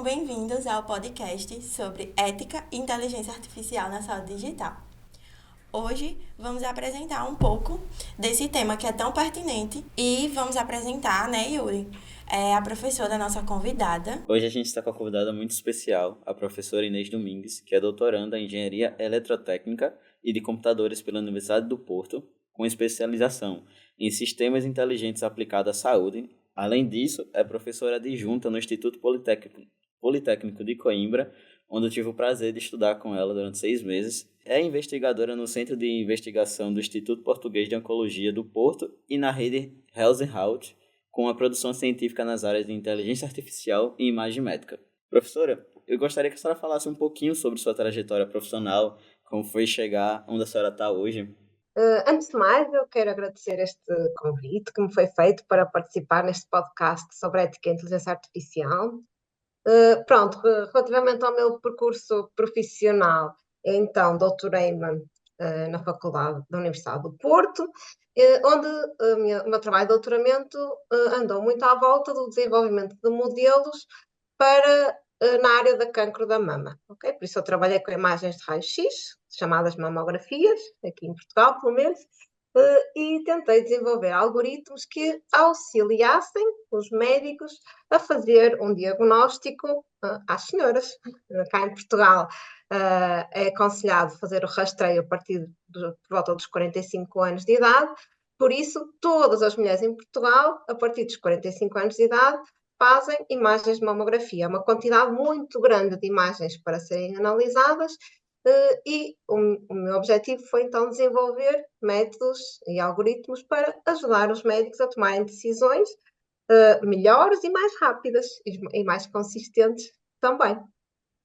bem-vindos ao podcast sobre ética e inteligência artificial na saúde digital. Hoje vamos apresentar um pouco desse tema que é tão pertinente e vamos apresentar, Yuri, a professora da nossa convidada. Hoje a gente está com uma convidada muito especial, a professora Inês Domingues, que é doutoranda em Engenharia Eletrotécnica e de Computadores pela Universidade do Porto, com especialização em Sistemas Inteligentes aplicados à Saúde. Além disso, é professora adjunta no Instituto Politécnico de Coimbra, onde eu tive o prazer de estudar com ela durante 6 meses. É investigadora no Centro de Investigação do Instituto Português de Oncologia do Porto e na rede Helsenhout, com a produção científica nas áreas de inteligência artificial e imagem médica. Professora, eu gostaria que a senhora falasse um pouquinho sobre sua trajetória profissional, como foi chegar onde a senhora está hoje. Antes de mais, eu quero agradecer este convite que me foi feito para participar neste podcast sobre ética e inteligência artificial. Relativamente ao meu percurso profissional, então doutorei-me na Faculdade da Universidade do Porto, onde o meu trabalho de doutoramento andou muito à volta do desenvolvimento de modelos na área da cancro da mama. Okay? Por isso eu trabalhei com imagens de raio-x, chamadas mamografias, aqui em Portugal pelo menos, e tentei desenvolver algoritmos que auxiliassem os médicos a fazer um diagnóstico às senhoras. Cá em Portugal é aconselhado fazer o rastreio a partir por volta dos 45 anos de idade, por isso todas as mulheres em Portugal, a partir dos 45 anos de idade, fazem imagens de mamografia. É uma quantidade muito grande de imagens para serem analisadas e o meu objetivo foi então desenvolver métodos e algoritmos para ajudar os médicos a tomarem decisões melhores e mais rápidas e mais consistentes também.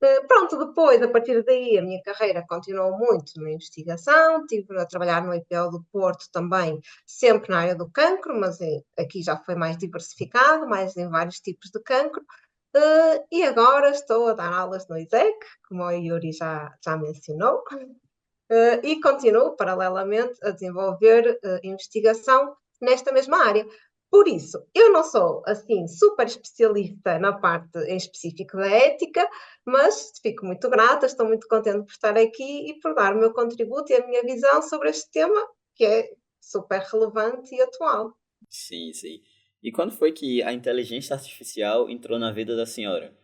Depois, a partir daí, a minha carreira continuou muito na investigação, estive a trabalhar no IPO do Porto também, sempre na área do cancro, mas aqui já foi mais diversificado, mais em vários tipos de cancro, e agora estou a dar aulas no ISEC, como o Yuri já mencionou, e continuo, paralelamente, a desenvolver investigação nesta mesma área. Por isso, eu não sou, assim, super especialista na parte em específico da ética, mas fico muito grata, estou muito contente por estar aqui e por dar o meu contributo e a minha visão sobre este tema, que é super relevante e atual. Sim. E quando foi que a inteligência artificial entrou na vida da senhora?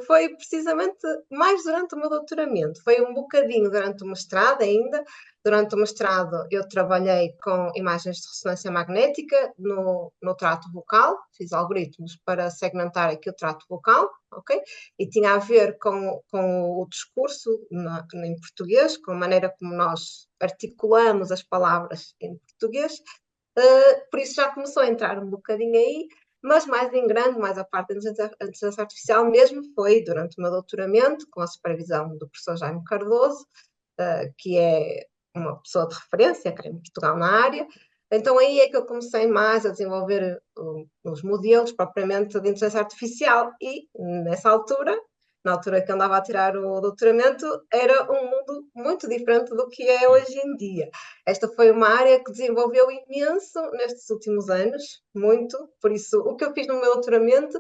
Foi precisamente mais durante o meu doutoramento. Foi um bocadinho durante o mestrado ainda. Durante o mestrado eu trabalhei com imagens de ressonância magnética no trato vocal. Fiz algoritmos para segmentar aqui o trato vocal, ok? E tinha a ver com o discurso em português, com a maneira como nós articulamos as palavras em português. Por isso já começou a entrar um bocadinho aí, mas mais em grande, mais a parte da inteligência artificial mesmo foi durante o meu doutoramento, com a supervisão do professor Jaime Cardoso, que é uma pessoa de referência cá em Portugal na área. Então aí é que eu comecei mais a desenvolver os modelos propriamente de inteligência artificial e nessa altura, na altura que eu andava a tirar o doutoramento, era um mundo muito diferente do que é hoje em dia. Esta foi uma área que desenvolveu imenso nestes últimos anos, muito, por isso o que eu fiz no meu doutoramento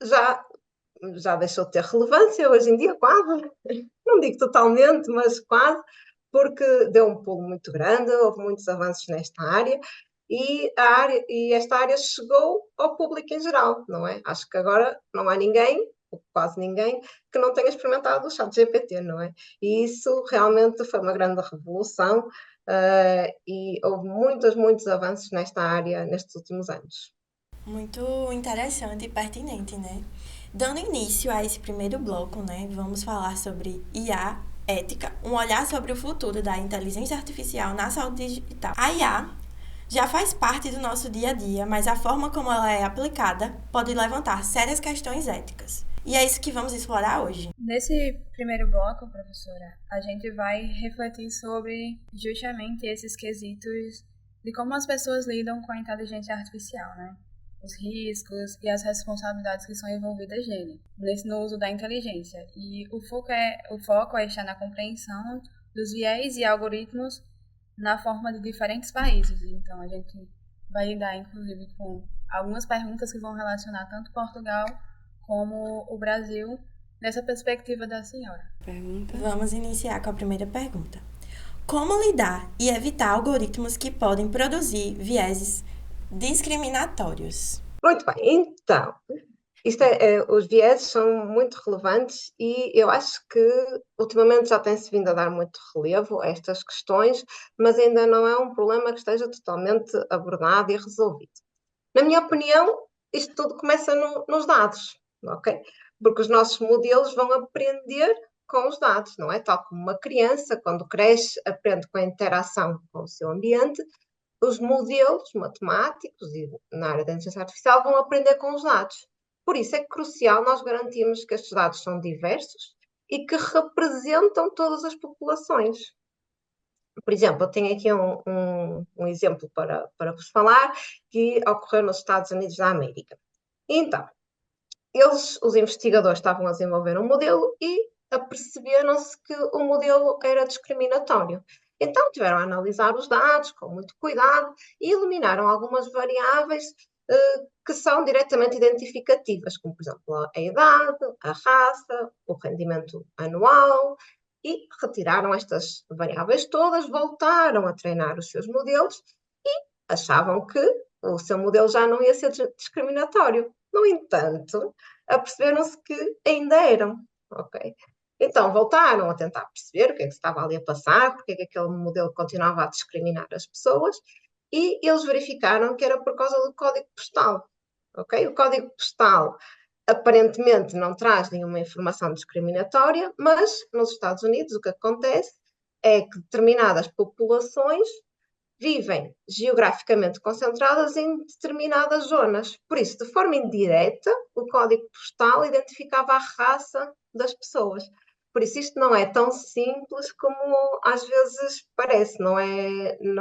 já deixou de ter relevância hoje em dia, quase, não digo totalmente, mas quase, porque deu um pulo muito grande, houve muitos avanços nesta área, e esta área chegou ao público em geral, não é? Acho que agora não há ninguém, ou quase ninguém, que não tenha experimentado o ChatGPT, não é? E isso realmente foi uma grande revolução e houve muitos avanços nesta área nestes últimos anos. Muito interessante e pertinente, né? Dando início a esse primeiro bloco, vamos falar sobre IA, ética, um olhar sobre o futuro da inteligência artificial na saúde digital. A IA já faz parte do nosso dia a dia, mas a forma como ela é aplicada pode levantar sérias questões éticas. E é isso que vamos explorar hoje. Nesse primeiro bloco, professora, a gente vai refletir sobre justamente esses quesitos de como as pessoas lidam com a inteligência artificial, né? Os riscos e as responsabilidades que são envolvidas no uso da inteligência. E o foco é estar na compreensão dos viés e algoritmos na forma de diferentes países. Então, a gente vai lidar, inclusive, com algumas perguntas que vão relacionar tanto Portugal como o Brasil nessa perspectiva da senhora. Pergunta. Vamos iniciar com a primeira pergunta. Como lidar e evitar algoritmos que podem produzir vieses discriminatórios? Muito bem, então, os vieses são muito relevantes e eu acho que ultimamente já tem-se vindo a dar muito relevo a estas questões, mas ainda não é um problema que esteja totalmente abordado e resolvido. Na minha opinião, isto tudo começa nos dados, ok? Porque os nossos modelos vão aprender com os dados, não é? Tal como uma criança, quando cresce, aprende com a interação com o seu ambiente, os modelos matemáticos e na área da inteligência artificial vão aprender com os dados. Por isso é crucial nós garantirmos que estes dados são diversos e que representam todas as populações. Por exemplo, eu tenho aqui um exemplo para vos falar que ocorreu nos Estados Unidos da América. Então, os investigadores estavam a desenvolver um modelo e aperceberam-se que o modelo era discriminatório. Então, tiveram a analisar os dados com muito cuidado e eliminaram algumas variáveis que são diretamente identificativas, como, por exemplo, a idade, a raça, o rendimento anual, e retiraram estas variáveis todas, voltaram a treinar os seus modelos e achavam que o seu modelo já não ia ser discriminatório. No entanto, aperceberam-se que ainda eram, ok? Então, voltaram a tentar perceber o que é que se estava ali a passar, porque é que aquele modelo continuava a discriminar as pessoas, e eles verificaram que era por causa do código postal, ok? O código postal aparentemente não traz nenhuma informação discriminatória, mas nos Estados Unidos o que acontece é que determinadas populações vivem geograficamente concentradas em determinadas zonas. Por isso, de forma indireta, o código postal identificava a raça das pessoas. Por isso, isto não é tão simples como às vezes parece, não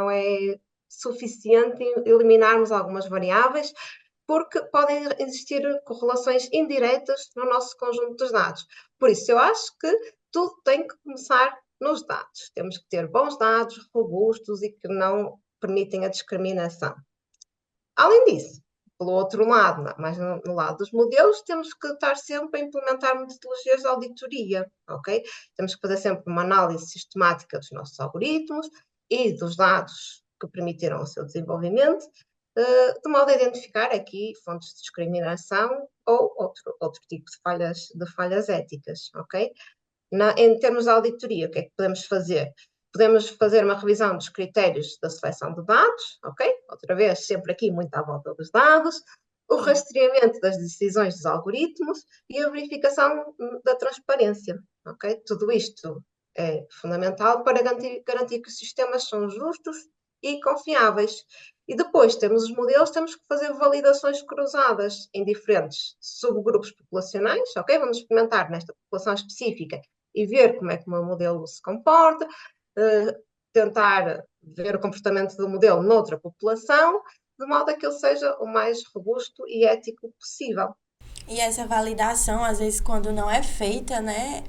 é suficiente eliminarmos algumas variáveis, porque podem existir correlações indiretas no nosso conjunto dos dados. Por isso, eu acho que tudo tem que começar nos dados. Temos que ter bons dados, robustos e que não permitem a discriminação. Além disso, pelo outro lado, mas no lado dos modelos, temos que estar sempre a implementar metodologias de auditoria, ok? Temos que fazer sempre uma análise sistemática dos nossos algoritmos e dos dados que permitiram o seu desenvolvimento, de modo a identificar aqui fontes de discriminação ou outro tipo de falhas éticas, ok? Em termos de auditoria, o que é que podemos fazer? Podemos fazer uma revisão dos critérios da seleção de dados, ok? Outra vez, sempre aqui muito à volta dos dados, o rastreamento das decisões dos algoritmos e a verificação da transparência, ok? Tudo isto é fundamental para garantir que os sistemas são justos e confiáveis. E depois temos os modelos, temos que fazer validações cruzadas em diferentes subgrupos populacionais, ok? Vamos experimentar nesta população específica e ver como é que o meu modelo se comporta, tentar ver o comportamento do modelo noutra população, de modo a que ele seja o mais robusto e ético possível. E essa validação, às vezes, quando não é feita, né,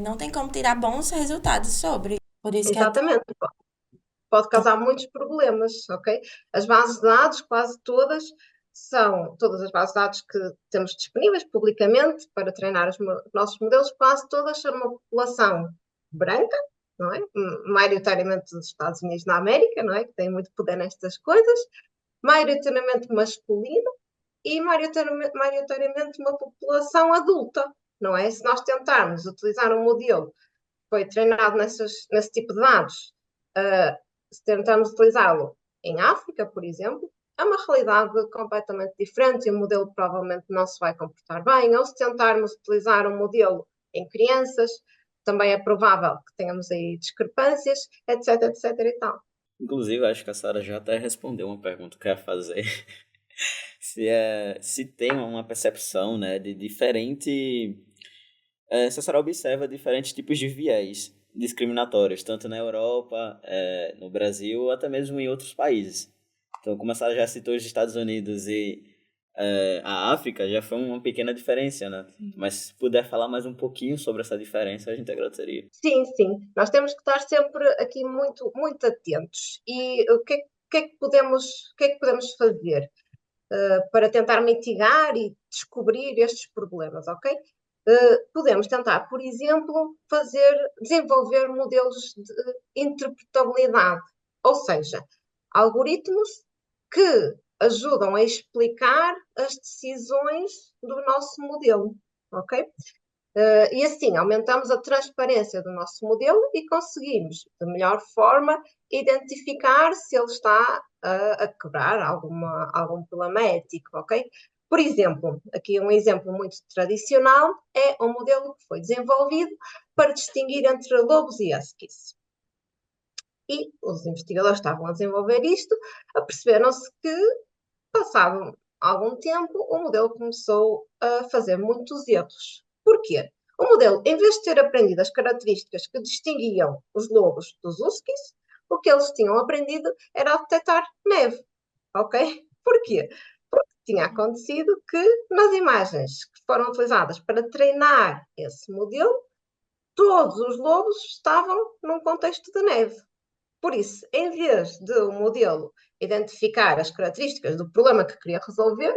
não tem como tirar bons resultados sobre. Por isso Exatamente. Pode causar muitos problemas, ok? As bases de dados, quase todas, são todas as bases de dados que temos disponíveis publicamente para treinar os nossos modelos, quase todas são uma população branca, não é? Maioritariamente dos Estados Unidos da América, não é? Que tem muito poder nestas coisas, maioritariamente masculina e maioritariamente uma população adulta, não é? Se nós tentarmos utilizar um modelo que foi treinado nesse tipo de dados, se tentarmos utilizá-lo em África, por exemplo, é uma realidade completamente diferente e o modelo provavelmente não se vai comportar bem. Ou se tentarmos utilizar um modelo em crianças, também é provável que tenhamos aí discrepâncias, etc, etc e tal. Inclusive, acho que a Sara já até respondeu uma pergunta que eu ia fazer. se tem uma percepção, né, de diferente... se a Sara observa diferentes tipos de viés discriminatórios, tanto na Europa, no Brasil, até mesmo em outros países. Então, como a Sara já citou os Estados Unidos e a África, já foi uma pequena diferença, né? Mas se puder falar mais um pouquinho sobre essa diferença, a gente agradeceria. Sim, sim. Nós temos que estar sempre aqui muito, muito atentos. E o que é que podemos fazer? para tentar mitigar e descobrir estes problemas, ok? Podemos tentar, por exemplo, desenvolver modelos de interpretabilidade, ou seja, algoritmos que ajudam a explicar as decisões do nosso modelo, ok? E assim aumentamos a transparência do nosso modelo e conseguimos, de melhor forma, identificar se ele está a quebrar algum problema ético, ok? Por exemplo, aqui um exemplo muito tradicional é um modelo que foi desenvolvido para distinguir entre lobos e huskies. E os investigadores estavam a desenvolver isto, aperceberam-se que, passado algum tempo, o modelo começou a fazer muitos erros. Porquê? O modelo, em vez de ter aprendido as características que distinguiam os lobos dos huskies, o que eles tinham aprendido era a detectar neve, ok? Porquê? Porque tinha acontecido que nas imagens que foram utilizadas para treinar esse modelo, todos os lobos estavam num contexto de neve. Por isso, em vez de o modelo identificar as características do problema que queria resolver,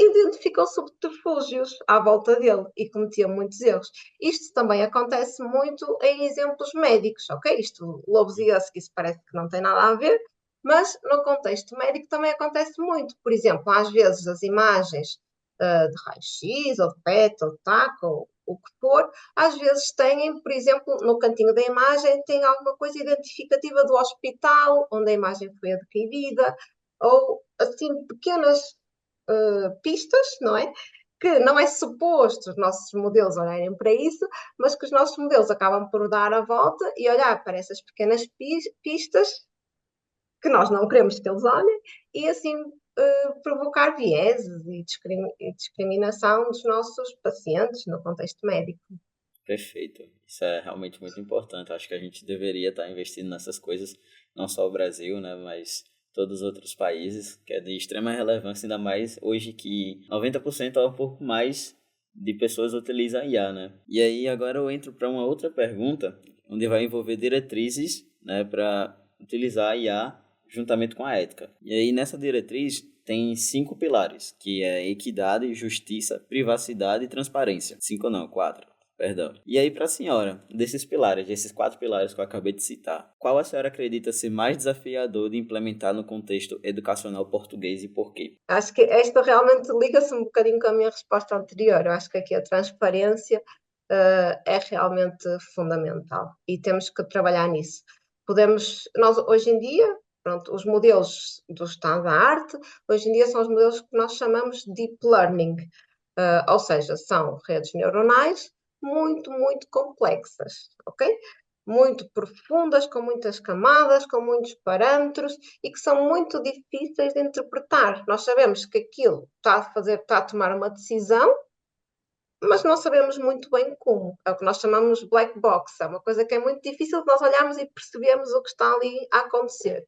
identificou subterfúgios à volta dele e cometia muitos erros. Isto também acontece muito em exemplos médicos, ok? Isto, lobos e huskies, parece que não tem nada a ver, mas no contexto médico também acontece muito. Por exemplo, às vezes as imagens de raio-x, ou de PET, ou de TAC, ou o que for, às vezes têm, por exemplo, no cantinho da imagem, tem alguma coisa identificativa do hospital onde a imagem foi adquirida, ou assim, pequenas pistas, não é? Que não é suposto os nossos modelos olharem para isso, mas que os nossos modelos acabam por dar a volta e olhar para essas pequenas pistas que nós não queremos que eles olhem e assim provocar vieses e discriminação dos nossos pacientes no contexto médico. Perfeito. Isso é realmente muito importante. Acho que a gente deveria estar investindo nessas coisas, não só o Brasil, né, mas todos os outros países, que é de extrema relevância, ainda mais hoje que 90% ou um pouco mais de pessoas utilizam IA, né? E aí agora eu entro para uma outra pergunta, onde vai envolver diretrizes, né, para utilizar a IA juntamente com a ética. E aí nessa diretriz tem 5 pilares, que é equidade, justiça, privacidade e transparência. 5 não, 4. Perdão. E aí, para a senhora, desses 4 pilares que eu acabei de citar, qual a senhora acredita ser mais desafiador de implementar no contexto educacional português e por quê? Acho que esta realmente liga-se um bocadinho com a minha resposta anterior. Eu acho que aqui a transparência é realmente fundamental e temos que trabalhar nisso. Nós hoje em dia, pronto, os modelos do estado da arte, hoje em dia são os modelos que nós chamamos de deep learning, ou seja, são redes neuronais muito, muito complexas, ok? Muito profundas, com muitas camadas, com muitos parâmetros e que são muito difíceis de interpretar. Nós sabemos que aquilo está a tomar uma decisão, mas não sabemos muito bem como. É o que nós chamamos black box. É uma coisa que é muito difícil de nós olharmos e percebermos o que está ali a acontecer.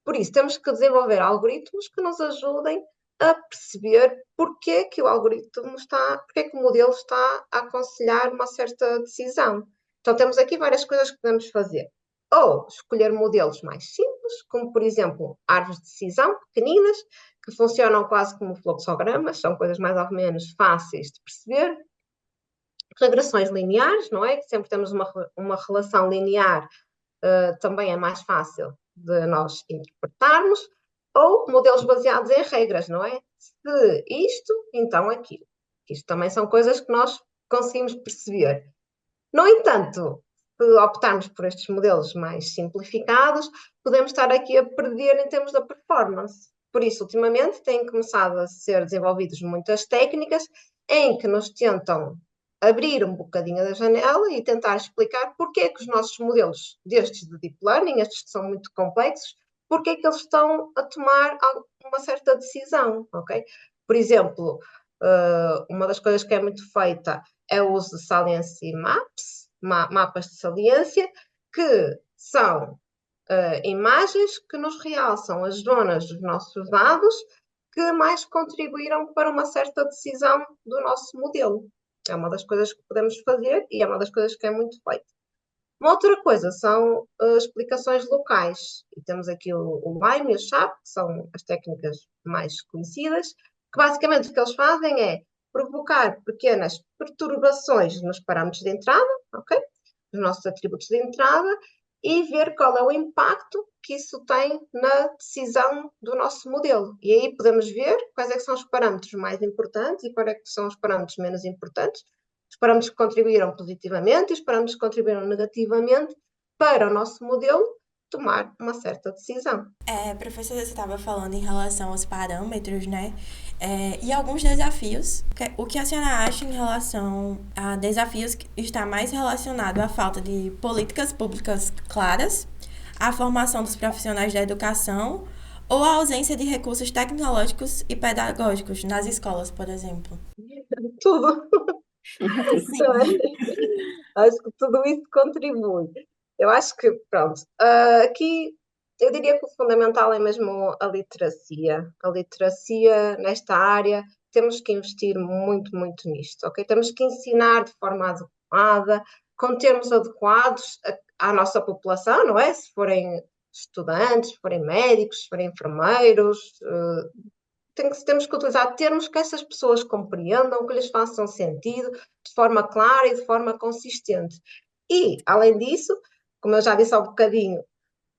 Por isso, temos que desenvolver algoritmos que nos ajudem a perceber porque que porque que o modelo está a aconselhar uma certa decisão. Então, temos aqui várias coisas que podemos fazer. Ou escolher modelos mais simples, como, por exemplo, árvores de decisão pequeninas, que funcionam quase como fluxogramas, são coisas mais ou menos fáceis de perceber. Regressões lineares, não é? Que sempre temos uma relação linear, também é mais fácil de nós interpretarmos, ou modelos baseados em regras, não é? Se isto, então aquilo. Isto também são coisas que nós conseguimos perceber. No entanto, se optarmos por estes modelos mais simplificados, podemos estar aqui a perder em termos da performance. Por isso, ultimamente, têm começado a ser desenvolvidas muitas técnicas em que nos tentam abrir um bocadinho da janela e tentar explicar porque é que os nossos modelos destes de deep learning, estes que são muito complexos, porque é que eles estão a tomar uma certa decisão, ok? Por exemplo, uma das coisas que é muito feita é o uso de salience maps, mapas de saliência, que são imagens que nos realçam as zonas dos nossos dados que mais contribuíram para uma certa decisão do nosso modelo. É uma das coisas que podemos fazer e é uma das coisas que é muito feita. Uma outra coisa são explicações locais. E temos aqui o LIME e o SHAP, que são as técnicas mais conhecidas, que basicamente o que eles fazem é provocar pequenas perturbações nos parâmetros de entrada, ok? Nos nossos atributos de entrada, e ver qual é o impacto que isso tem na decisão do nosso modelo. E aí podemos ver quais é que são os parâmetros mais importantes e quais é que são os parâmetros menos importantes, os parâmetros que contribuíram positivamente e os parâmetros que contribuíram negativamente para o nosso modelo tomar uma certa decisão. Professora, você estava falando em relação aos parâmetros, né? E alguns desafios. O que a senhora acha em relação a desafios que está mais relacionado à falta de políticas públicas claras, à formação dos profissionais da educação ou à ausência de recursos tecnológicos e pedagógicos nas escolas, por exemplo? Tudo. Sim. Acho que tudo isso contribui. Eu acho que, pronto, aqui eu diria que o fundamental é mesmo a literacia. A literacia nesta área, temos que investir muito, muito nisto, ok? Temos que ensinar de forma adequada, com termos adequados à nossa população, não é? Se forem estudantes, se forem médicos, se forem enfermeiros, temos que utilizar termos que essas pessoas compreendam, que lhes façam sentido, de forma clara e de forma consistente. E, além disso, como eu já disse há um bocadinho,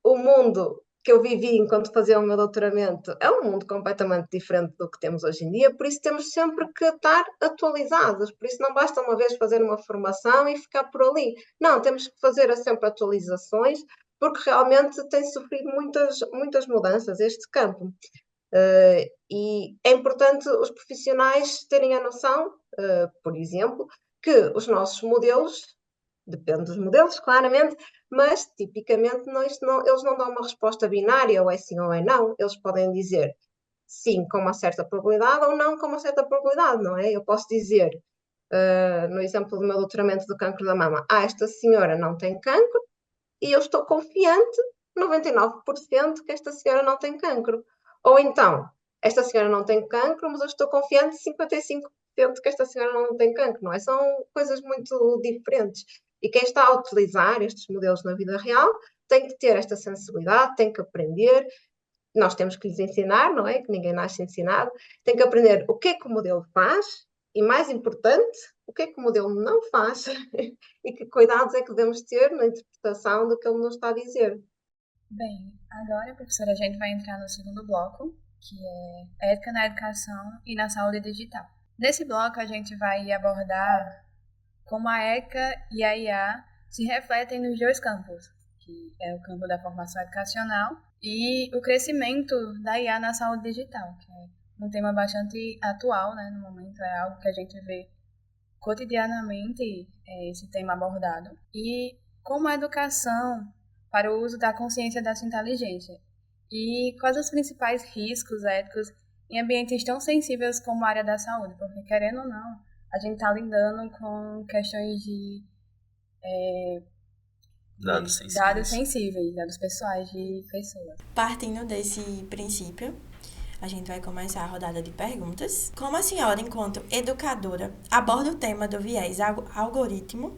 o mundo que eu vivi enquanto fazia o meu doutoramento é um mundo completamente diferente do que temos hoje em dia, por isso temos sempre que estar atualizados, por isso não basta uma vez fazer uma formação e ficar por ali. Não, temos que fazer sempre atualizações, porque realmente tem sofrido muitas, muitas mudanças este campo. E é importante os profissionais terem a noção, por exemplo, que os nossos modelos, depende dos modelos, claramente, mas tipicamente eles não dão uma resposta binária, ou é sim ou é não. Eles podem dizer sim com uma certa probabilidade ou não com uma certa probabilidade, não é? Eu posso dizer, no exemplo do meu doutoramento do cancro da mama, esta senhora não tem cancro e eu estou confiante 99% que esta senhora não tem cancro. Ou então, esta senhora não tem cancro, mas eu estou confiante 55% que esta senhora não tem cancro, não é? São coisas muito diferentes. E quem está a utilizar estes modelos na vida real tem que ter esta sensibilidade, tem que aprender. Nós temos que lhes ensinar, não é? Que ninguém nasce ensinado. Tem que aprender o que é que o modelo faz e, mais importante, o que é que o modelo não faz e que cuidados é que devemos ter na interpretação do que ele nos está a dizer. Bem, agora, professora, a gente vai entrar no segundo bloco, que é Ética na Educação e na Saúde Digital. Nesse bloco, a gente vai abordar como a ética e a IA se refletem nos dois campos, que é o campo da formação educacional e o crescimento da IA na saúde digital, que é um tema bastante atual, né, no momento, é algo que a gente vê cotidianamente esse tema abordado. E como a educação para o uso da consciência dessa inteligência e quais os principais riscos éticos em ambientes tão sensíveis como a área da saúde, porque querendo ou não, a gente está lidando com questões de dados sensíveis, dados pessoais de pessoas. Partindo desse princípio, a gente vai começar a rodada de perguntas. Como a senhora, enquanto educadora, aborda o tema do viés algoritmo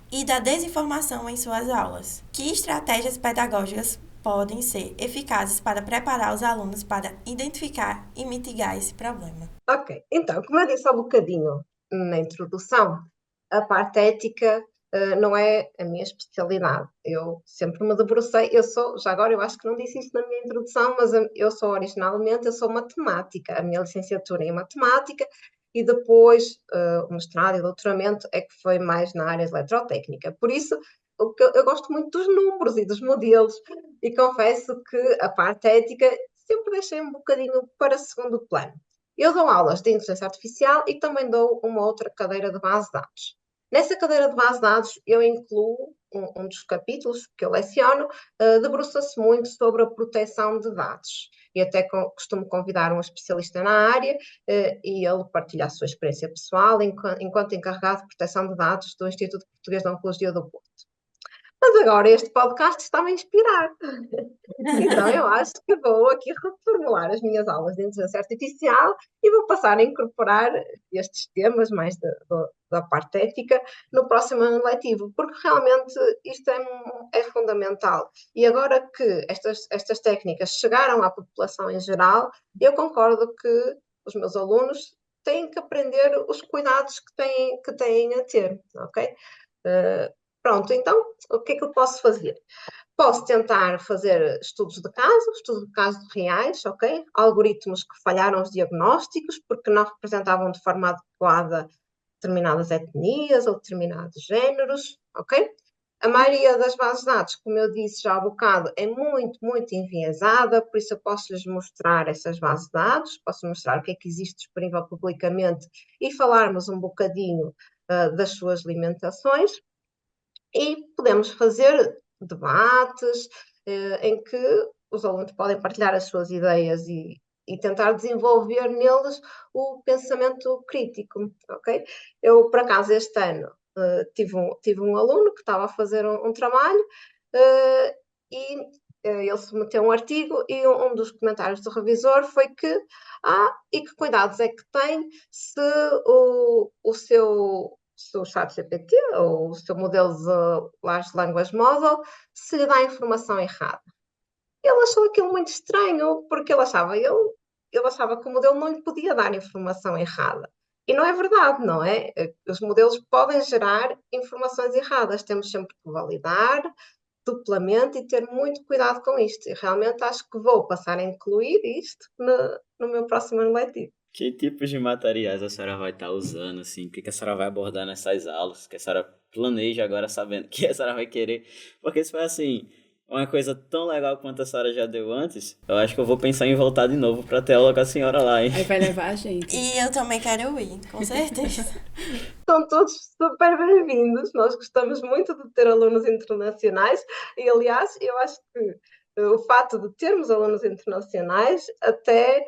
e da desinformação em suas aulas? Que estratégias pedagógicas podem ser eficazes para preparar os alunos para identificar e mitigar esse problema? Ok, então, como eu disse há um bocadinho na introdução, a parte ética não é a minha especialidade. Eu sempre me debrucei, já agora eu acho que não disse isso na minha introdução, mas eu sou matemática, a minha licenciatura é em matemática e depois o mestrado e o doutoramento é que foi mais na área de eletrotécnica. Por isso, eu gosto muito dos números e dos modelos e confesso que a parte ética sempre deixei um bocadinho para segundo plano. Eu dou aulas de inteligência artificial e também dou uma outra cadeira de base de dados. Nessa cadeira de base de dados, eu incluo um dos capítulos que eu leciono, debruça-se muito sobre a proteção de dados. E até costumo convidar um especialista na área e ele partilha a sua experiência pessoal enquanto encarregado de proteção de dados do Instituto Português de Oncologia do Porto. Mas agora este podcast está-me a inspirar. Então eu acho que vou aqui reformular as minhas aulas de inteligência artificial e vou passar a incorporar estes temas mais da parte ética no próximo ano letivo, porque realmente isto é fundamental. E agora que estas técnicas chegaram à população em geral, eu concordo que os meus alunos têm que aprender os cuidados que têm a ter, ok? Pronto, então o que é que eu posso fazer? Posso tentar fazer estudos de casos reais, ok? Algoritmos que falharam os diagnósticos porque não representavam de forma adequada determinadas etnias ou determinados géneros, ok? A maioria das bases de dados, como eu disse já há bocado, é muito, muito enviesada, por isso eu posso-lhes mostrar essas bases de dados, posso mostrar o que é que existe disponível publicamente e falarmos um bocadinho das suas limitações. E podemos fazer debates em que os alunos podem partilhar as suas ideias e tentar desenvolver neles o pensamento crítico, ok? Eu, por acaso, este ano tive um aluno que estava a fazer um trabalho e ele submeteu um artigo e um dos comentários do revisor foi que e que cuidados é que tem se o seu chat GPT ou o seu modelo de Large Language Model se lhe dá informação errada. Ele achou aquilo muito estranho, porque ele achava que o modelo não lhe podia dar informação errada. E não é verdade, não é? Os modelos podem gerar informações erradas, temos sempre que validar duplamente e ter muito cuidado com isto. E realmente acho que vou passar a incluir isto no meu próximo ano letivo. Que tipos de materiais a senhora vai estar usando, assim? O que a senhora vai abordar nessas aulas? Que a senhora planeja agora sabendo que a senhora vai querer? Porque se for assim, uma coisa tão legal quanto a senhora já deu antes, eu acho que eu vou pensar em voltar de novo pra ter aula com a senhora lá, hein? Aí vai levar a gente. E eu também quero ir, com certeza. São todos super bem-vindos. Nós gostamos muito de ter alunos internacionais e, aliás, eu acho que o fato de termos alunos internacionais até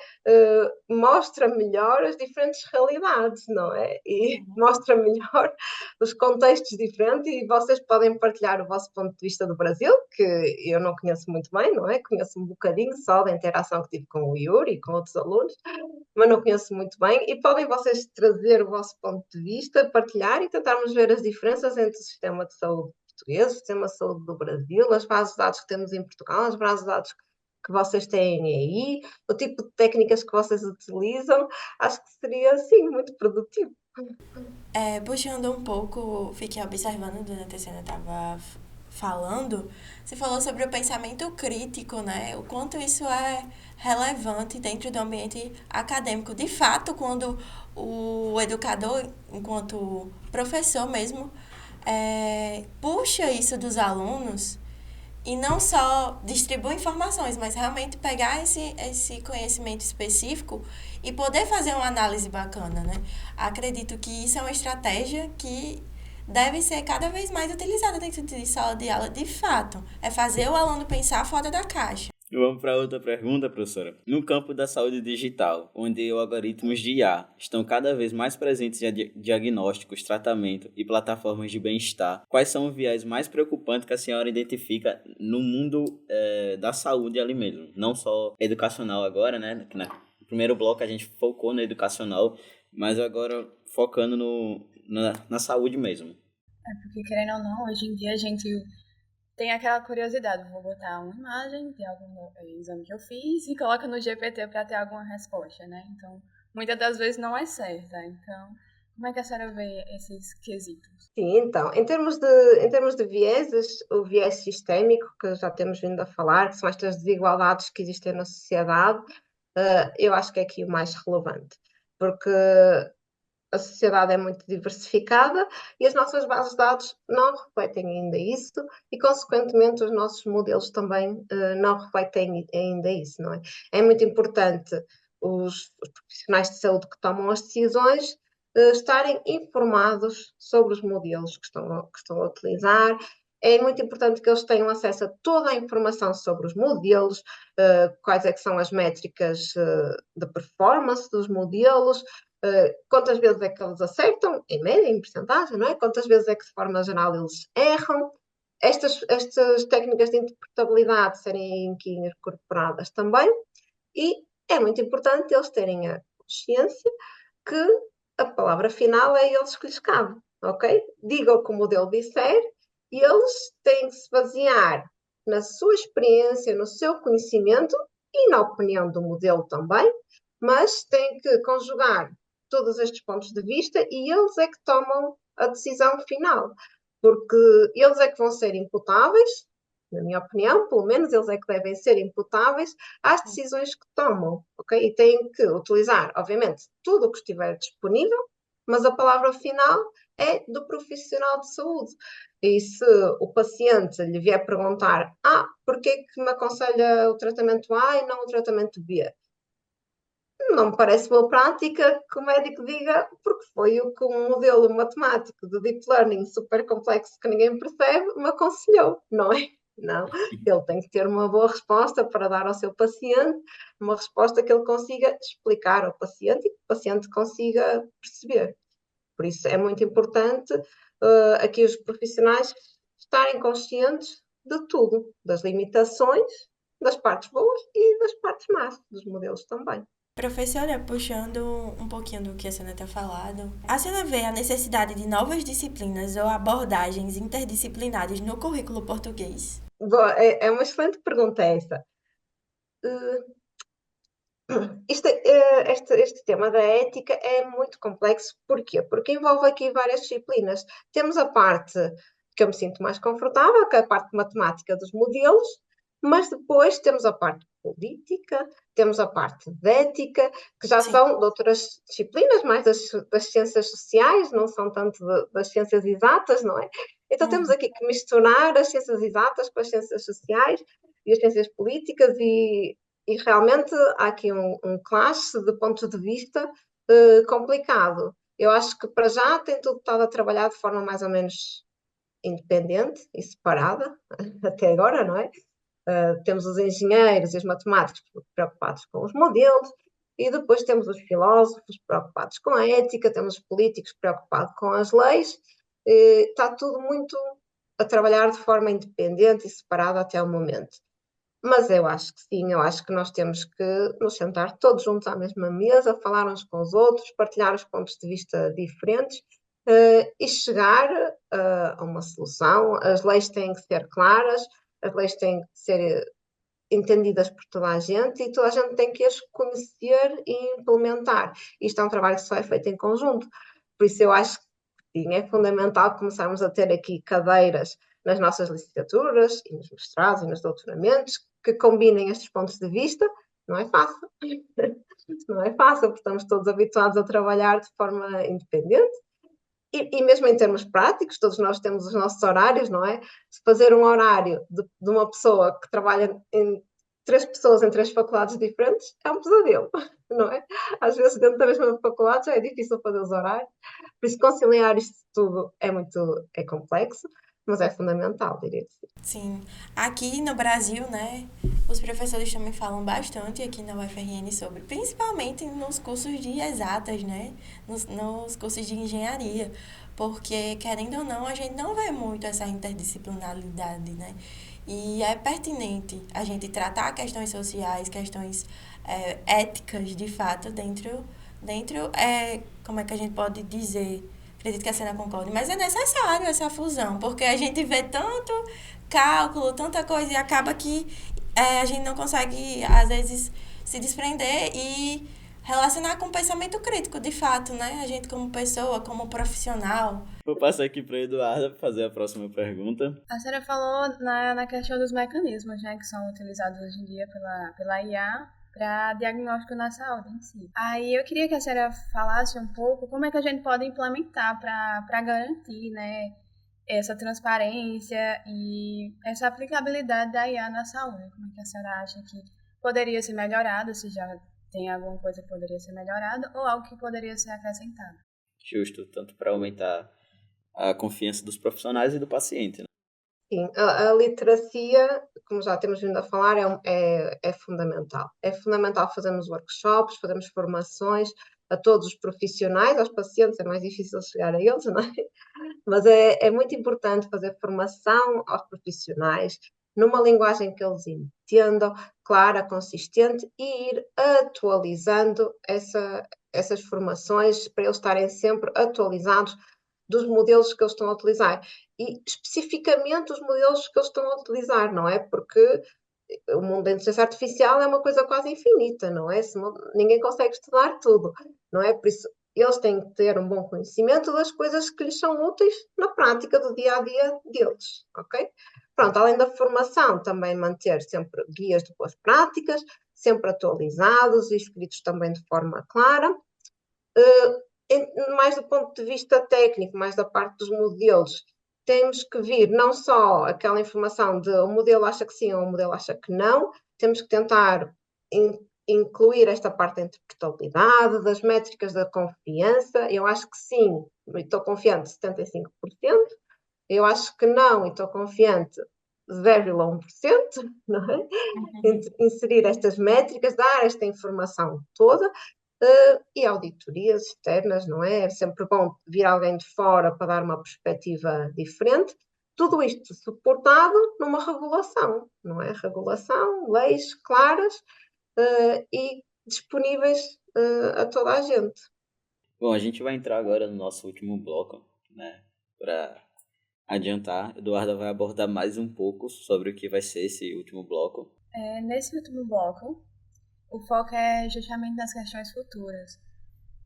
mostra melhor as diferentes realidades, não é? E mostra melhor os contextos diferentes e vocês podem partilhar o vosso ponto de vista do Brasil, que eu não conheço muito bem, não é? Conheço um bocadinho só da interação que tive com o Yuri e com outros alunos, mas não conheço muito bem, e podem vocês trazer o vosso ponto de vista, partilhar e tentarmos ver as diferenças entre o sistema de saúde português, o sistema de saúde do Brasil, as bases de dados que temos em Portugal, as bases de dados que vocês têm aí, o tipo de técnicas que vocês utilizam. Acho que seria, sim, muito produtivo. Puxando um pouco, fiquei observando durante a cena estava falando, você falou sobre o pensamento crítico, né? O quanto isso é relevante dentro do ambiente acadêmico. De fato, quando o educador, enquanto professor mesmo, puxa isso dos alunos e não só distribui informações, mas realmente pegar esse conhecimento específico e poder fazer uma análise bacana, né? Acredito que isso é uma estratégia que deve ser cada vez mais utilizada dentro de sala de aula, de fato. É fazer o aluno pensar fora da caixa. Vamos para outra pergunta, professora. No campo da saúde digital, onde os algoritmos de IA estão cada vez mais presentes em diagnósticos, tratamento e plataformas de bem-estar, quais são os viés mais preocupantes que a senhora identifica no mundo da saúde ali mesmo? Não só educacional agora, né? No primeiro bloco a gente focou no educacional, mas agora focando na saúde mesmo. Porque, querendo ou não, hoje em dia a gente tem aquela curiosidade, vou botar uma imagem de algum exame que eu fiz e coloca no GPT para ter alguma resposta, né? Então, muitas das vezes não é certa. Então, como é que a senhora vê esses quesitos? Sim, então, em termos de vieses, o viés sistémico, que já temos vindo a falar, que são estas desigualdades que existem na sociedade, eu acho que é aqui o mais relevante, porque a sociedade é muito diversificada e as nossas bases de dados não refletem ainda isso e, consequentemente, os nossos modelos também não refletem ainda isso, não é? É muito importante os profissionais de saúde que tomam as decisões estarem informados sobre os modelos que estão a utilizar. É muito importante que eles tenham acesso a toda a informação sobre os modelos, quais é que são as métricas de performance dos modelos, quantas vezes é que eles acertam, em média, em porcentagem, não é? Quantas vezes é que, de forma geral, eles erram. estas técnicas de interpretabilidade serem aqui incorporadas também, e é muito importante eles terem a consciência que a palavra final é eles que lhes cabe, ok? Digam o que o modelo disser e eles têm que se basear na sua experiência, no seu conhecimento e na opinião do modelo também, mas têm que conjugar todos estes pontos de vista e eles é que tomam a decisão final, porque eles é que vão ser imputáveis, na minha opinião, pelo menos eles é que devem ser imputáveis às decisões que tomam, ok? E têm que utilizar, obviamente, tudo o que estiver disponível, mas a palavra final é do profissional de saúde. E se o paciente lhe vier perguntar, porquê que me aconselha o tratamento A e não o tratamento B? Não me parece boa prática que o médico diga, porque foi o que um modelo matemático de deep learning super complexo que ninguém percebe me aconselhou, não é? Não, ele tem que ter uma boa resposta para dar ao seu paciente, uma resposta que ele consiga explicar ao paciente e que o paciente consiga perceber. Por isso é muito importante aqui os profissionais estarem conscientes de tudo, das limitações, das partes boas e das partes más dos modelos também. Professora, puxando um pouquinho do que a senhora está falando, a senhora vê a necessidade de novas disciplinas ou abordagens interdisciplinares no currículo português? Bom, é uma excelente pergunta essa. Este tema da ética é muito complexo. Porquê? Porque envolve aqui várias disciplinas. Temos a parte que eu me sinto mais confortável, que é a parte matemática dos modelos, mas depois temos a parte política, temos a parte de ética, que já são de outras disciplinas, mais das ciências sociais, não são tanto das ciências exatas, não é? Então temos aqui que misturar as ciências exatas com as ciências sociais e as ciências políticas e realmente há aqui um clash de pontos de vista complicado. Eu acho que para já tem tudo estado a trabalhar de forma mais ou menos independente e separada, até agora, não é? Temos os engenheiros e os matemáticos preocupados com os modelos, e depois temos os filósofos preocupados com a ética, temos os políticos preocupados com as leis, está tudo muito a trabalhar de forma independente e separada até o momento. Mas eu acho que sim, eu acho que nós temos que nos sentar todos juntos à mesma mesa, falar uns com os outros, partilhar os pontos de vista diferentes e chegar a uma solução. As leis têm que ser claras, as leis têm que ser entendidas por toda a gente e toda a gente tem que as conhecer e implementar. Isto é um trabalho que só é feito em conjunto. Por isso eu acho que sim, é fundamental começarmos a ter aqui cadeiras nas nossas licenciaturas e nos mestrados e nos doutoramentos que combinem estes pontos de vista. Não é fácil. Não é fácil, porque estamos todos habituados a trabalhar de forma independente. E mesmo em termos práticos, todos nós temos os nossos horários, não é? Se fazer um horário de uma pessoa que trabalha em 3 pessoas em 3 faculdades diferentes é um pesadelo, não é? Às vezes dentro da mesma faculdade já é difícil fazer os horários, por isso conciliar isto tudo é complexo, mas é fundamental, diria que sim. Sim. Aqui no Brasil, né, os professores também falam bastante aqui na UFRN sobre, principalmente nos cursos de exatas, né, nos cursos de engenharia, porque, querendo ou não, a gente não vê muito essa interdisciplinaridade, né, e é pertinente a gente tratar questões sociais, questões éticas, de fato, dentro como é que a gente pode dizer, acredito que a Sena concorde, mas é necessário essa fusão, porque a gente vê tanto cálculo, tanta coisa, e acaba que a gente não consegue, às vezes, se desprender e relacionar com o pensamento crítico, de fato, né? A gente como pessoa, como profissional. Vou passar aqui para a Eduarda para fazer a próxima pergunta. A senhora falou na questão dos mecanismos, né, que são utilizados hoje em dia pela IA para diagnóstico na saúde em si. Aí eu queria que a senhora falasse um pouco como é que a gente pode implementar para garantir, né, essa transparência e essa aplicabilidade da IA na saúde. Como é que a senhora acha que poderia ser melhorado, se já tem alguma coisa que poderia ser melhorada ou algo que poderia ser acrescentado? Justo, tanto para aumentar a confiança dos profissionais e do paciente, né? Sim, a literacia, como já temos vindo a falar, é fundamental. É fundamental fazermos workshops, fazermos formações, a todos os profissionais, aos pacientes é mais difícil chegar a eles, não é? Mas é muito importante fazer formação aos profissionais numa linguagem que eles entendam, clara, consistente, e ir atualizando essas formações para eles estarem sempre atualizados dos modelos que eles estão a utilizar. E especificamente os modelos que eles estão a utilizar, não é? Porque o mundo da inteligência artificial é uma coisa quase infinita, não é? Ninguém consegue estudar tudo, não é? Por isso, eles têm que ter um bom conhecimento das coisas que lhes são úteis na prática do dia a dia deles, ok? Pronto, além da formação, também manter sempre guias de boas práticas, sempre atualizados e escritos também de forma clara. Mais do ponto de vista técnico, mais da parte dos modelos, temos que vir não só aquela informação de o modelo acha que sim ou o modelo acha que não, temos que tentar incluir esta parte da interpretabilidade, das métricas da confiança. Eu acho que sim, e estou confiante 75%. Eu acho que não, e estou confiante 0,1%, não é? Inserir estas métricas, dar esta informação toda. E auditorias externas, não é? É sempre bom vir alguém de fora para dar uma perspectiva diferente. Tudo isto suportado numa regulação, não é? Regulação, leis claras e disponíveis a toda a gente. Bom, a gente vai entrar agora no nosso último bloco, né? Para adiantar, Eduarda vai abordar mais um pouco sobre o que vai ser esse último bloco. Nesse último bloco, o foco é justamente nas questões futuras,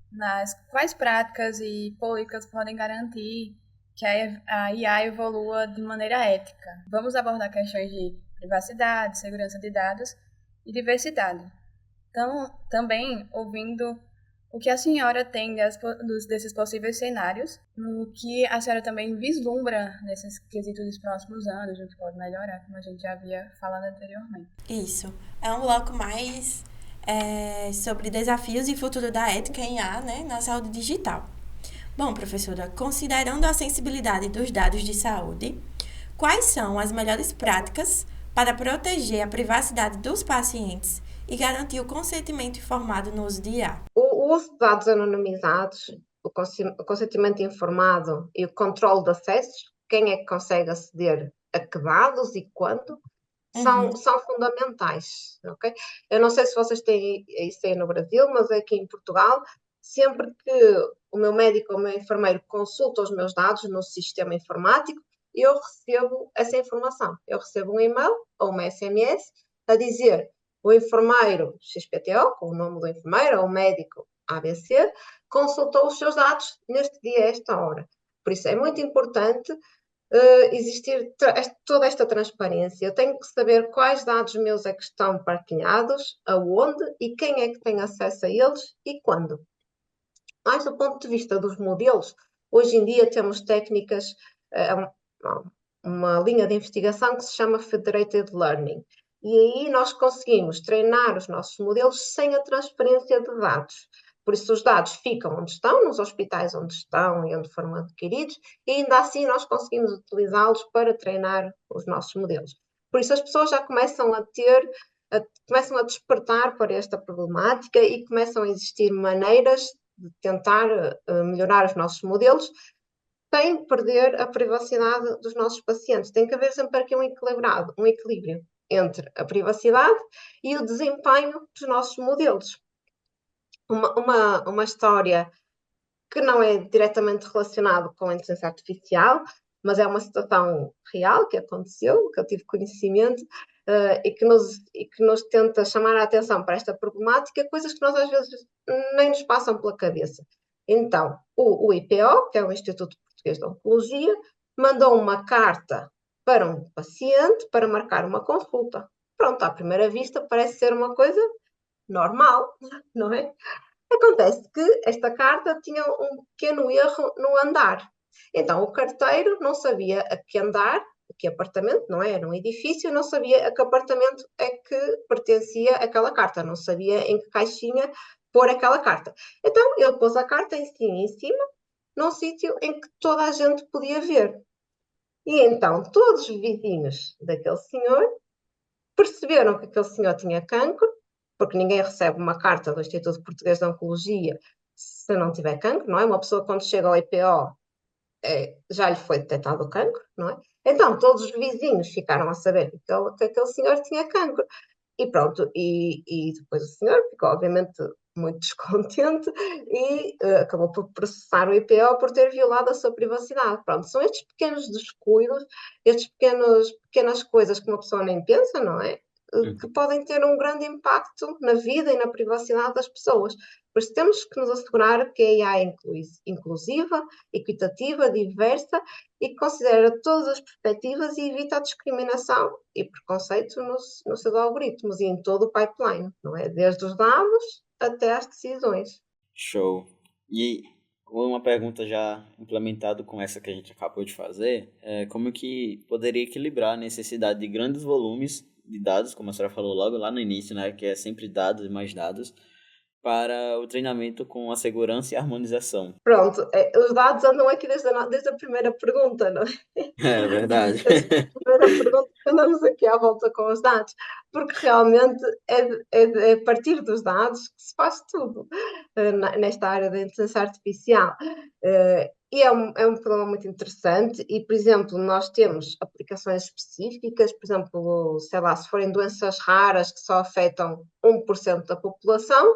nas quais práticas e políticas podem garantir que a IA evolua de maneira ética. Vamos abordar questões de privacidade, segurança de dados e diversidade. Então, também ouvindo o que a senhora tem desses possíveis cenários, no que a senhora também vislumbra nesses quesitos dos próximos anos, o que pode melhorar, como a gente já havia falado anteriormente. Isso. É um bloco mais sobre desafios e futuro da ética em IA, né, na saúde digital. Bom, professora, considerando a sensibilidade dos dados de saúde, quais são as melhores práticas para proteger a privacidade dos pacientes e garantir o consentimento informado no uso de IA? O uso de dados anonimizados, o consentimento informado e o controle de acessos, quem é que consegue aceder a que dados e quando, são fundamentais, ok? Eu não sei se vocês têm isso aí no Brasil, mas aqui em Portugal, sempre que o meu médico ou o meu enfermeiro consulta os meus dados no sistema informático, eu recebo essa informação. Eu recebo um e-mail ou uma SMS a dizer o enfermeiro XPTO, com o nome do enfermeiro, ou o médico ABC, consultou os seus dados neste dia, a esta hora. Por isso é muito importante existir toda esta transparência. Eu tenho que saber quais dados meus é que estão partilhados, aonde e quem é que tem acesso a eles e quando. Mais do ponto de vista dos modelos, hoje em dia temos técnicas, uma linha de investigação que se chama Federated Learning. E aí nós conseguimos treinar os nossos modelos sem a transferência de dados. Por isso os dados ficam onde estão, nos hospitais onde estão e onde foram adquiridos, e ainda assim nós conseguimos utilizá-los para treinar os nossos modelos. Por isso as pessoas já começam a despertar para esta problemática e começam a existir maneiras de tentar melhorar os nossos modelos sem perder a privacidade dos nossos pacientes. Tem que haver sempre aqui um equilíbrio entre a privacidade e o desempenho dos nossos modelos. Uma história que não é diretamente relacionada com a inteligência artificial, mas é uma situação real que aconteceu, que eu tive conhecimento, e que nos tenta chamar a atenção para esta problemática, coisas que nós às vezes nem nos passam pela cabeça. Então, o IPO, que é o Instituto Português de Oncologia, mandou uma carta para um paciente para marcar uma consulta. Pronto, à primeira vista parece ser uma coisa normal, não é? Acontece que esta carta tinha um pequeno erro no andar. Então, o carteiro não sabia a que andar, a que apartamento, não é? Era um edifício, não sabia a que apartamento é que pertencia aquela carta, não sabia em que caixinha pôr aquela carta. Então, ele pôs a carta em cima, num sítio em que toda a gente podia ver. E então, todos os vizinhos daquele senhor perceberam que aquele senhor tinha cancro, porque ninguém recebe uma carta do Instituto Português de Oncologia se não tiver cancro, não é? Uma pessoa quando chega ao IPO, já lhe foi detectado o cancro, não é? Então, todos os vizinhos ficaram a saber que aquele senhor tinha cancro. E pronto, e depois o senhor ficou, obviamente, muito descontente e acabou por processar o IPO por ter violado a sua privacidade. Pronto, são estes pequenos descuidos, pequenas coisas que uma pessoa nem pensa, não é? Que podem ter um grande impacto na vida e na privacidade das pessoas. Por isso temos que nos assegurar que a AI é inclusiva, equitativa, diversa e que considera todas as perspectivas e evita a discriminação e preconceito nos seus algoritmos e em todo o pipeline, não é? Desde os dados até às decisões. Show. E uma pergunta já implementada com essa que a gente acabou de fazer, é como que poderia equilibrar a necessidade de grandes volumes de dados, como a senhora falou logo lá no início, né, que é sempre dados e mais dados, para o treinamento com a segurança e harmonização. Pronto, os dados andam aqui desde a primeira pergunta, não é? É verdade. Desde a primeira pergunta que andamos aqui à volta com os dados, porque realmente é a partir dos dados que se faz tudo nesta área da inteligência artificial. E é um problema muito interessante e, por exemplo, nós temos aplicações específicas, por exemplo, sei lá, se forem doenças raras que só afetam 1% da população,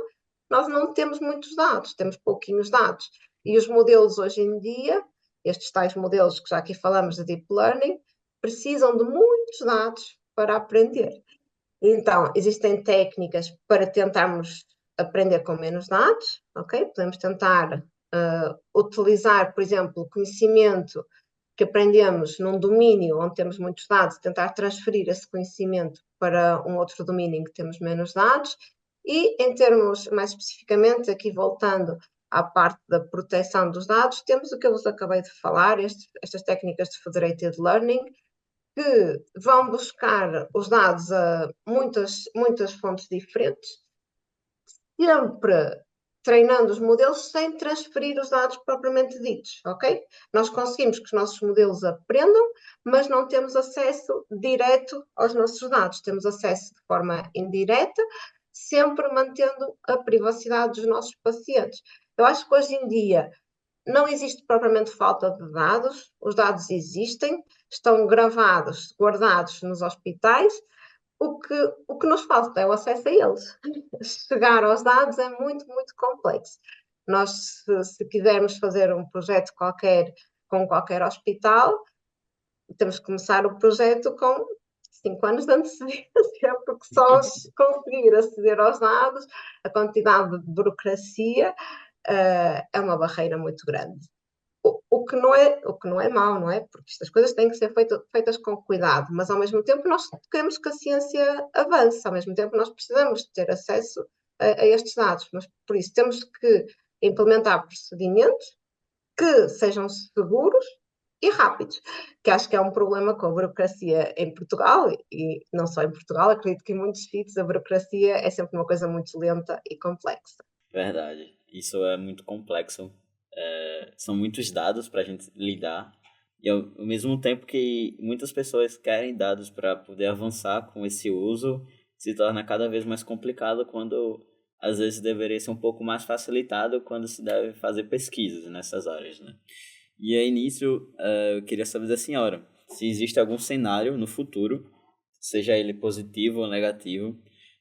nós não temos muitos dados, temos pouquinhos dados. E os modelos hoje em dia, estes tais modelos que já aqui falamos de Deep Learning, precisam de muitos dados para aprender. Então, existem técnicas para tentarmos aprender com menos dados, ok? Podemos tentar utilizar, por exemplo, o conhecimento que aprendemos num domínio onde temos muitos dados, tentar transferir esse conhecimento para um outro domínio em que temos menos dados. E, em termos mais especificamente, aqui voltando à parte da proteção dos dados, temos o que eu vos acabei de falar, estas técnicas de Federated Learning, que vão buscar os dados a muitas fontes diferentes, sempre treinando os modelos sem transferir os dados propriamente ditos, ok? Nós conseguimos que os nossos modelos aprendam, mas não temos acesso direto aos nossos dados, temos acesso de forma indireta, sempre mantendo a privacidade dos nossos pacientes. Eu acho que hoje em dia não existe propriamente falta de dados, os dados existem, estão gravados, guardados nos hospitais. O que nos falta é o acesso a eles. Chegar aos dados é muito, muito complexo. Nós, se quisermos fazer um projeto qualquer com qualquer hospital, temos que começar o projeto com 5 anos de antecedência, porque só conseguir aceder aos dados, a quantidade de burocracia, é uma barreira muito grande. O que não é mau, não é? Porque estas coisas têm que ser feitas com cuidado, mas ao mesmo tempo nós queremos que a ciência avance, ao mesmo tempo nós precisamos de ter acesso a estes dados, mas por isso temos que implementar procedimentos que sejam seguros e rápidos, que acho que é um problema com a burocracia em Portugal, e não só em Portugal, acredito que em muitos sítios a burocracia é sempre uma coisa muito lenta e complexa. Verdade. Isso é muito complexo. São muitos dados para a gente lidar. E ao mesmo tempo que muitas pessoas querem dados para poder avançar com esse uso, se torna cada vez mais complicado quando às vezes deveria ser um pouco mais facilitado quando se deve fazer pesquisas nessas áreas, né? E aí nisso, eu queria saber da senhora se existe algum cenário no futuro, seja ele positivo ou negativo,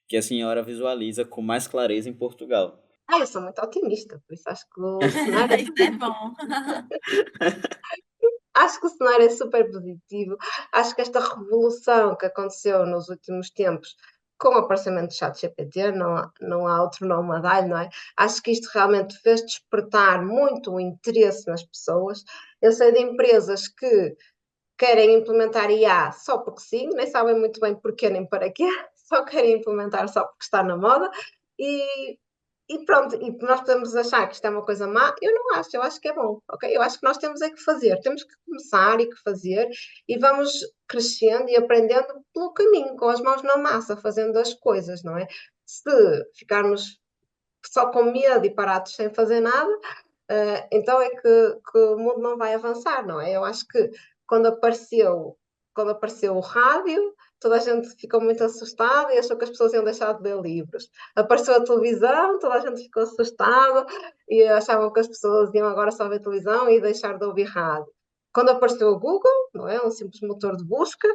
que a senhora visualiza com mais clareza em Portugal. Eu sou muito otimista, por isso acho que o cenário Isso é bom. Acho que o cenário é super positivo. Acho que esta revolução que aconteceu nos últimos tempos com o aparecimento do ChatGPT, não há outro nome a dar, não é? Acho que isto realmente fez despertar muito o interesse nas pessoas. Eu sei de empresas que querem implementar IA só porque sim, nem sabem muito bem porquê nem para quê, só querem implementar só porque está na moda. E e pronto, e nós podemos achar que isto é uma coisa má, eu acho que é bom, ok? Eu acho que nós temos é que fazer, temos que começar e que fazer, e vamos crescendo e aprendendo pelo caminho, com as mãos na massa, fazendo as coisas, não é? Se ficarmos só com medo e parados sem fazer nada, então é que o mundo não vai avançar, não é? Eu acho que quando apareceu o rádio, toda a gente ficou muito assustada e achou que as pessoas iam deixar de ler livros. Apareceu a televisão, toda a gente ficou assustada e achavam que as pessoas iam agora só ver televisão e deixar de ouvir rádio. Quando apareceu o Google, não é? Um simples motor de busca,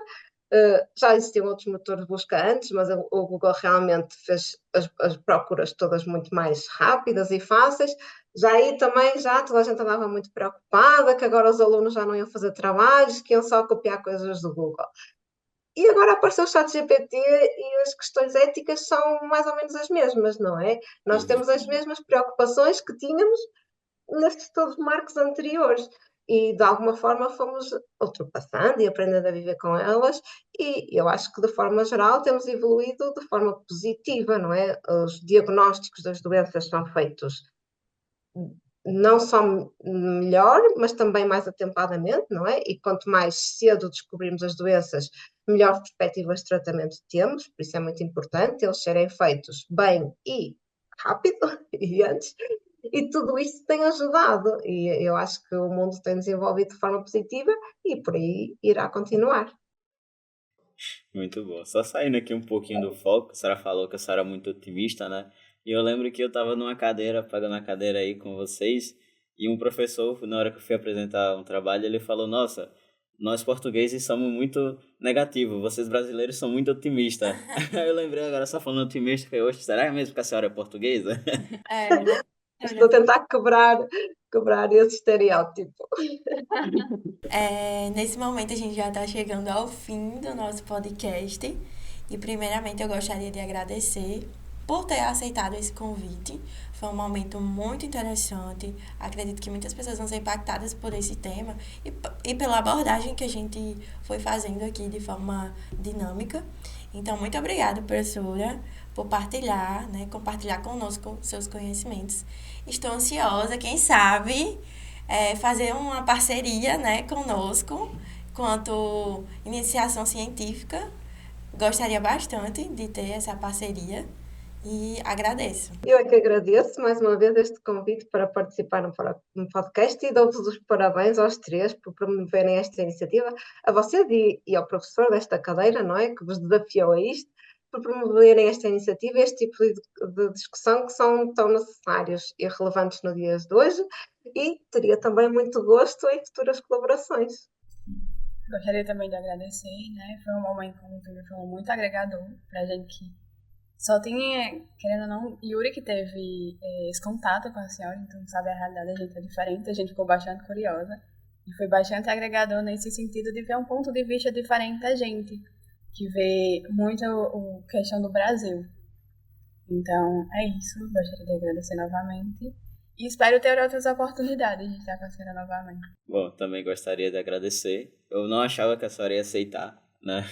já existiam outros motores de busca antes, mas o Google realmente fez as procuras todas muito mais rápidas e fáceis. Já aí também, já toda a gente andava muito preocupada, que agora os alunos já não iam fazer trabalhos, que iam só copiar coisas do Google. E agora apareceu o ChatGPT e as questões éticas são mais ou menos as mesmas, não é? Nós temos as mesmas preocupações que tínhamos nestes todos marcos anteriores. E de alguma forma fomos ultrapassando e aprendendo a viver com elas, e eu acho que de forma geral temos evoluído de forma positiva, não é? Os diagnósticos das doenças são feitos não só melhor, mas também mais atempadamente, não é? E quanto mais cedo descobrirmos as doenças, melhor perspectivas de tratamento temos, por isso é muito importante eles serem feitos bem e rápido, e antes. E tudo isso tem ajudado, e eu acho que o mundo tem desenvolvido de forma positiva e por aí irá continuar. Muito bom. Só saindo aqui um pouquinho do foco, a senhora falou que a senhora é muito otimista, né? E eu lembro que eu estava numa cadeira, pagando a cadeira aí com vocês, e um professor, na hora que eu fui apresentar um trabalho, ele falou, nossa, nós portugueses somos muito negativos, vocês brasileiros são muito otimistas. Aí eu lembrei agora, só falando otimista, que hoje, será mesmo que a senhora é portuguesa? Estou a tentar quebrar esse estereótipo. Nesse momento a gente já está chegando ao fim do nosso podcast e primeiramente eu gostaria de agradecer por ter aceitado esse convite. Foi um momento muito interessante. Acredito que muitas pessoas vão ser impactadas por esse tema e pela abordagem que a gente foi fazendo aqui de forma dinâmica. Então, muito obrigada, professora, por partilhar, né, compartilhar conosco seus conhecimentos. Estou ansiosa, quem sabe, fazer uma parceria, né, conosco, quanto iniciação científica. Gostaria bastante de ter essa parceria e agradeço. Eu é que agradeço mais uma vez este convite para participar no podcast e dou-vos os parabéns aos três por promoverem esta iniciativa, a vocês e ao professor desta cadeira, não é, que vos desafiou a isto, por promoverem esta iniciativa e este tipo de discussão que são tão necessários e relevantes nos dias de hoje, e teria também muito gosto em futuras colaborações. Gostaria também de agradecer, né? Foi um momento, como tu me falou, muito agregador para a gente que só tinha, querendo ou não, Yuri que teve esse contato com a senhora, então sabe a realidade da gente é diferente, a gente ficou bastante curiosa e foi bastante agregador nesse sentido de ver um ponto de vista diferente da gente, que vê muito a questão do Brasil. Então, é isso. Gostaria de agradecer novamente. E espero ter outras oportunidades de estar com a senhora novamente. Bom, também gostaria de agradecer. Eu não achava que a senhora ia aceitar, né?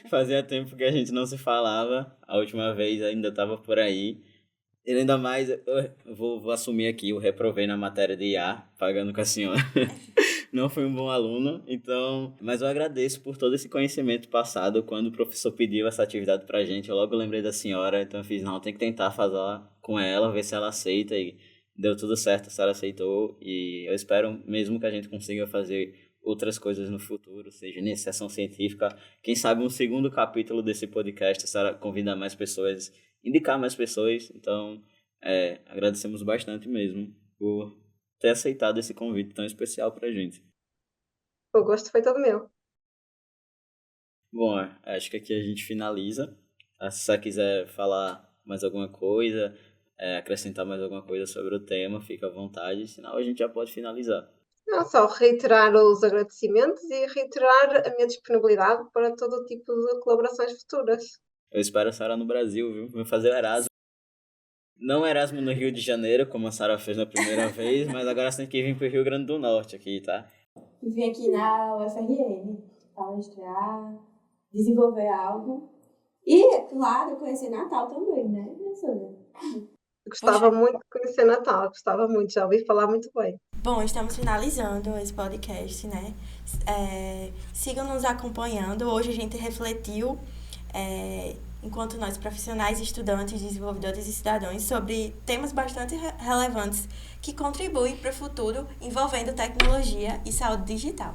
Fazia tempo que a gente não se falava. A última vez ainda estava por aí. E ainda mais, eu vou assumir aqui, eu reprovei na matéria de IA, pagando com a senhora. Não fui um bom aluno, então... Mas eu agradeço por todo esse conhecimento passado. Quando o professor pediu essa atividade pra gente, eu logo lembrei da senhora, então eu fiz, não, tem que tentar fazer com ela, ver se ela aceita, e deu tudo certo, a senhora aceitou, e eu espero mesmo que a gente consiga fazer outras coisas no futuro, seja iniciação científica, quem sabe um segundo capítulo desse podcast, a senhora convida mais pessoas, indicar mais pessoas, então agradecemos bastante mesmo por ter aceitado esse convite tão especial pra gente. O gosto foi todo meu. Bom, acho que aqui a gente finaliza. Se você quiser falar mais alguma coisa, acrescentar mais alguma coisa sobre o tema, fica à vontade, senão a gente já pode finalizar. Não, só reiterar os agradecimentos e reiterar a minha disponibilidade para todo tipo de colaborações futuras. Eu espero a Sara no Brasil, viu? Vou fazer o Erasmo. Não Erasmo no Rio de Janeiro, como a Sara fez na primeira vez, mas agora você tem que vir pro Rio Grande do Norte aqui, tá? Vim aqui na UFRN palestrar, desenvolver algo e, claro, conhecer Natal também, né, professora? Gostava muito de conhecer Natal, gostava muito, já ouvi falar muito bem. Bom, estamos finalizando esse podcast, né? Sigam nos acompanhando. Hoje a gente refletiu, enquanto nós profissionais, estudantes, desenvolvedores e cidadãos, sobre temas bastante relevantes que contribuem para o futuro envolvendo tecnologia e saúde digital.